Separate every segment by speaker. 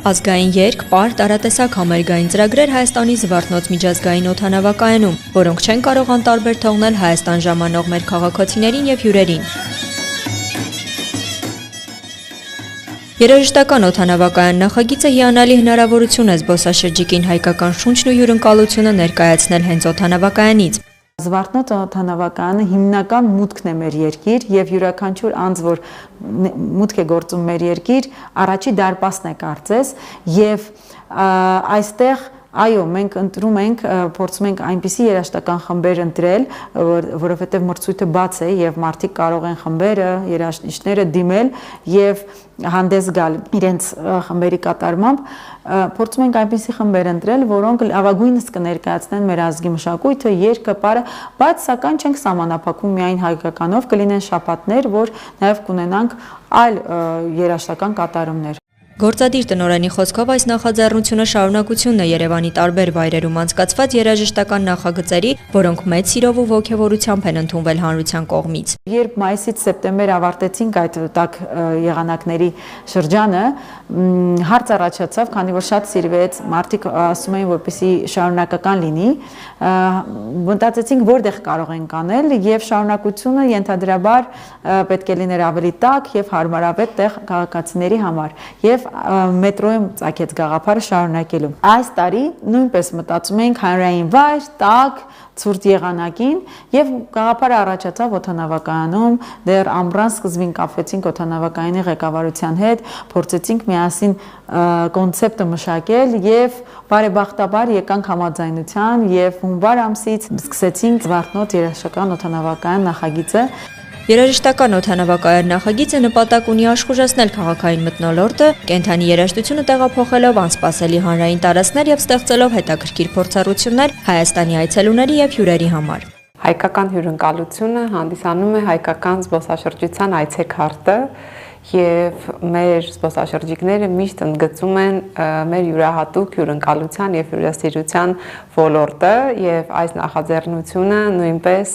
Speaker 1: Ազգային երգ, պար, տարատեսակ համերգային ծրագրեր Հայաստանի Զվարթնոց միջազգային օդանավակայանում, որոնք չեն կարող անտարբեր թողնել Հայաստան ժամանող մեր քաղաքացիներին և հյուրերին։ Երաժշտական օդանավակայան նախագիծը հիանալի հնարավորություն է զբոսաշրջիկին հայկական շունչն ու հյուրընկալությունը ներկայացնել հենց օդանավակայանից։
Speaker 2: Զվարթնոց օդանավակայանը հիմնական մուտքն է մեր երկիր եւ յուրաքանչյուր անձ, որ մուտք է գործում մեր երկիր, առաջի դարպասն է կարծես եւ այստեղ այո, մենք ընտրում ենք, փորձում ենք այնպիսի երաժշտական խմբեր ընտրել, որովհետև մրցույթը բաց է եւ մարդիկ կարող են խմբերը, երաժիշտները դիմել եւ հանդես գալ իրենց խմբերի կատարմամբ, փորձում ենք այնպիսի խմբեր ընտրել, որոնք լավագույնս կներկայացնեն մեր ազգի մշակույթը, երգը, պարը, բայց սակայն չենք սահմանափակվում միայն հայկականով, կլինեն շաբաթներ, որ նաեւ կունենանք այլ երաժշտական կատարումներ։
Speaker 1: Գործադիր տնօրենի խոսքով այս նախաձեռնությունը շարունակությունն է Երևանի տարբեր վայրերում անցկացված երաժշտական նախագծերի, որոնք մեծ սիրով ու ոգևորությամբ են ընդունվել հանրության կողմից։
Speaker 2: Երբ մայիսից սեպտեմբեր ավարտեցինք այդ տաք եղանակների շրջանը, հարց առաջացավ, քանի որ շատ սիրվեց, մարդիկ ասում էին, որպեսզի շարունակական լինի, մտածեցինք որտեղ կարող ենք անել եւ շարունակությունը ենթադրաբար պետք է լիներ ավելի տաք եւ հարմարավետ տեղ քաղաքացիների համար եւ մետրոյում ծագեց գաղափարը շարունակելու։ Այս տարի նույնպես մտածում ենք հանրային վայր, տաք, ցուրտ եղանակին եւ գաղափարը առաջացավ օդանավակայանում, դեռ ամռան սկզբին կապվեցինք օդանավակայանի ղեկավարության հետ, փորձեցինք միասին կոնցեպտը մշակել եւ բարեբախտաբար եկանք համաձայնության եւ հունվար ամսից սկսեցինք Զվարթնոց երաժշտական օդանավակայան նախագիծը։
Speaker 1: Երաժշտական օդանավակայան նախագիծը նպատակ ունի աշխուժացնել քաղաքային մթնոլորտը, կենդանի երաժշտությունը տեղափոխելով անսպասելի հանրային տարածքներ եւ ստեղծելով հետաքրքիր փորձառություններ Հայաստանի այցելուների եւ հյուրերի համար։
Speaker 3: Հայկական հյուրընկալությունը հանդիսանում է հայկական զբոսաշրջության այցեքարտը եւ մեր զբոսաշրջիկները միշտ ընդգծում են մեր յուրահատուկ հյուրընկալության եւ հյուրասիրության ոլորտը եւ այս նախաձեռնությունը նույնպես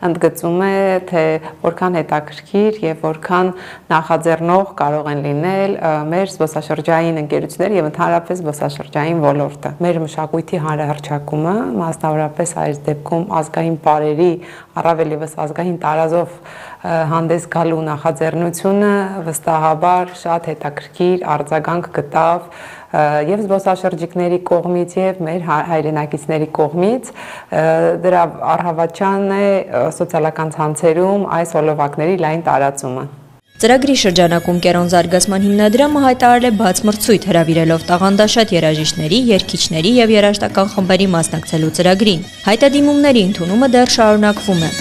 Speaker 3: ընդգծում է թե որքան հետաքրքիր եւ որքան նախաձեռնող կարող են լինել մեր զբոսաշրջային ընկերությունները եւ ընդհանրապես զբոսաշրջային ոլորտը։ Մեր մշակույթի հանրահռչակումը, մասնավորապես այս դեպքում ազգային պարերի, առավել եւս ազգային տարազով հանդես գալու նախաձեռնությունը վստահաբար շատ հետաքրքիր արձագանք գտավ եւ զբոսաշրջիկների կողմից եւ մեր հայրենակիցների կողմից դրա առհավատչան է սոցիալական ցանցերում այս հոլովակների լայն տարածումը։
Speaker 1: Ծրագրի շրջանակում Կերոն զարգացման հիմնադրամը հայտարարել է բաց մրցույթ հրավիրելով տաղանդաշատ երաժիշտների, երգիչների եւ երաժշտական խմբերի մասնակցելու ծրագրին։ Հայտադիմումների ընդունումը դեռ շարունակվում է։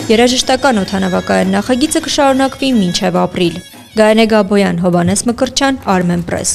Speaker 1: Երաժշտական օդանավակայան նախագիծը կշարունակվի մինչև ապրիլ։ Գայանե Գաբոյան, Հովհաննես Մկրտչյան, Armenpress։